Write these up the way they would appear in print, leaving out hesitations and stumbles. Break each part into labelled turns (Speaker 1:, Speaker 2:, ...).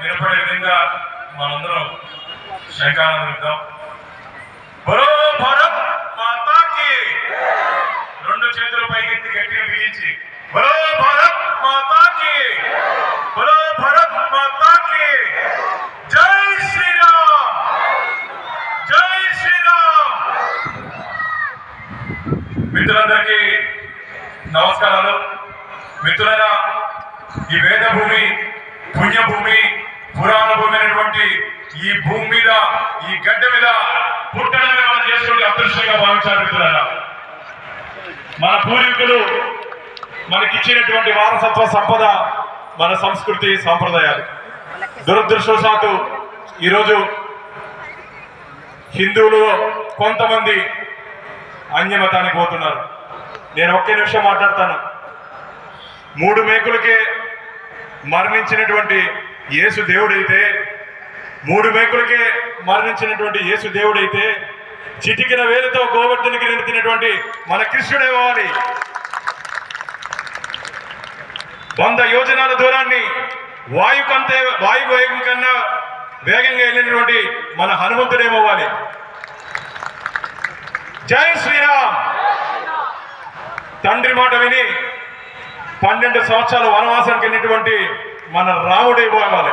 Speaker 1: వినపడే విధంగా మనందరం శంఖాలను ఇద్దాం. బలో భారత్ మాతాకి, రెండు చేతుల పైకెత్తి గట్టిగా బిగించి బలో భారత్ మాతాకి, బలో భారత్ మాతాకి, జై శ్రీరామ్, జై శ్రీరామ్. మిత్రులందరికీ నమస్కారాలు. మిత్రులైన ఈ వేద భూమి, పుణ్యభూమి, పురాణ భూమి అయినటువంటి ఈ భూమి మీద, ఈ గడ్డ మీద పుట్టడమే మనం చేసుకుంటే అదృష్టంగా భావించాలి. మిత్రులైన మన పూర్వీకులు మనకిచ్చినటువంటి వారసత్వ సంపద మన సంస్కృతి సాంప్రదాయాలు. దురదృష్టవశాత్తు ఈరోజు హిందువులు కొంతమంది అన్యమతానికి పోతున్నారు. నేను ఒకే నిమిషం మాట్లాడతాను. 3 మేకులకే మరణించినటువంటి యేసు దేవుడైతే, 3 మేకులకే మరణించినటువంటి యేసు దేవుడైతే, చిటికిన వేలుతో గోవర్ధనికి నిలిపినటువంటి మన కృష్ణుడే కావాలి. 100 యోజనాల దూరాన్ని వాయువేగం కన్నా వేగంగా వెళ్ళినటువంటి మన హనుమంతుడేమవ్వాలి. జై శ్రీరామ్. తండ్రి మాట విని 12 సంవత్సరాల వనవాసానికి వెళ్ళినటువంటి మన రాముడే ఇవ్వాలి.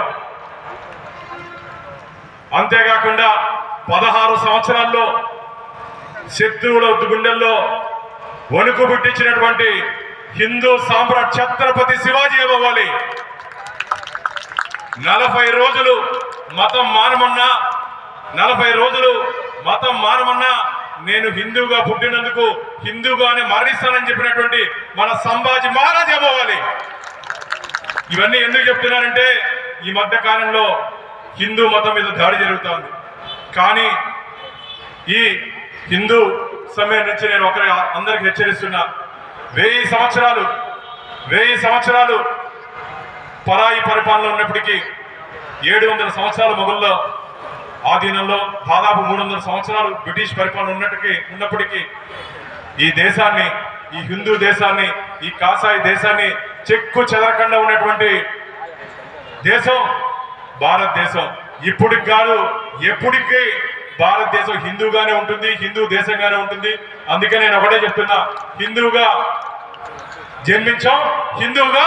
Speaker 1: అంతేకాకుండా 16 సంవత్సరాల్లో శత్రువుల గుండెల్లో వణుకు పుట్టించినటువంటి హిందూ సామ్రాట్ ఛత్రపతి శివాజీ ఇవ్వాలి. 40 రోజులు మతం మారమన్నా, 40 రోజులు మతం మారమన్నా నేను హిందూగా పుట్టినందుకు హిందూగానే మరణిస్తానని చెప్పినటువంటి మన సంభాజీ మహారాజ్ అవ్వాలి. ఇవన్నీ ఎందుకు చెప్తున్నానంటే, ఈ మధ్య కాలంలో హిందూ మతం మీద దాడి జరుగుతోంది. కానీ ఈ హిందూ సమయం నుంచి నేను అందరికి హెచ్చరిస్తున్నా, 1000 సంవత్సరాలు పరాయి పరిపాలన ఉన్నప్పటికీ, 700 సంవత్సరాల మొఘల్లో ఆధీనంలో, దాదాపు 300 సంవత్సరాలు బ్రిటిష్ పరిపాలన ఉన్నప్పటికీ ఈ దేశాన్ని, ఈ హిందూ దేశాన్ని, ఈ కాసాయి దేశాన్ని చెక్కు చెదరకుండా ఉన్నటువంటి దేశం భారతదేశం. ఇప్పటికి కాదు, ఎప్పటికీ భారతదేశం హిందూగానే ఉంటుంది, హిందూ దేశంగానే ఉంటుంది. అందుకే నేను ఒకటే చెప్తున్నా, హిందూగా జన్మించాం, హిందూగా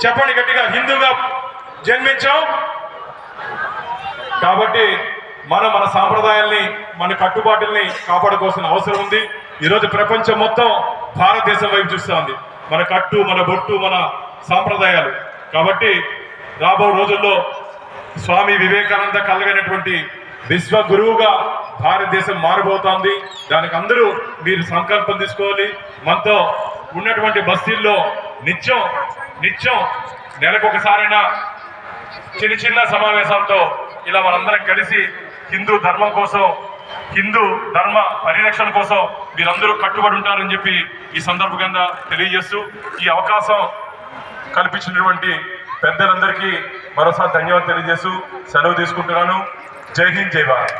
Speaker 1: చెప్పండి గట్టిగా, హిందూగా జన్మించాం. కాబట్టి మన సాంప్రదాయాల్ని, మన కట్టుబాటుల్ని కాపాడుకోవాల్సిన అవసరం ఉంది. ఈరోజు ప్రపంచం మొత్తం భారతదేశం వైపు చూస్తూ ఉంది, మన కట్టు, మన బొట్టు, మన సాంప్రదాయాలు. కాబట్టి రాబో రోజుల్లో స్వామి వివేకానంద కలగనటువంటి విశ్వ గురువుగా భారతదేశం మారబోతోంది. దానికి అందరూ మీరు సంకల్పం తీసుకోవాలి. మనతో ఉన్నటువంటి బస్తీల్లో నిత్యం నెలకొకసారైనా చిన్న సమావేశాలతో ఇలా మనందరం కలిసి హిందూ ధర్మం కోసం, హిందూ ధర్మ పరిరక్షణ కోసం మీరందరూ కట్టుబడి ఉంటారని చెప్పి ఈ సందర్భంగా తెలియజేస్తూ, ఈ అవకాశం కల్పించినటువంటి పెద్దలందరికీ మరోసారి ధన్యవాదాలు తెలియజేస్తూ సెలవు తీసుకుంటున్నాను. జై హింద్, జై భారత్.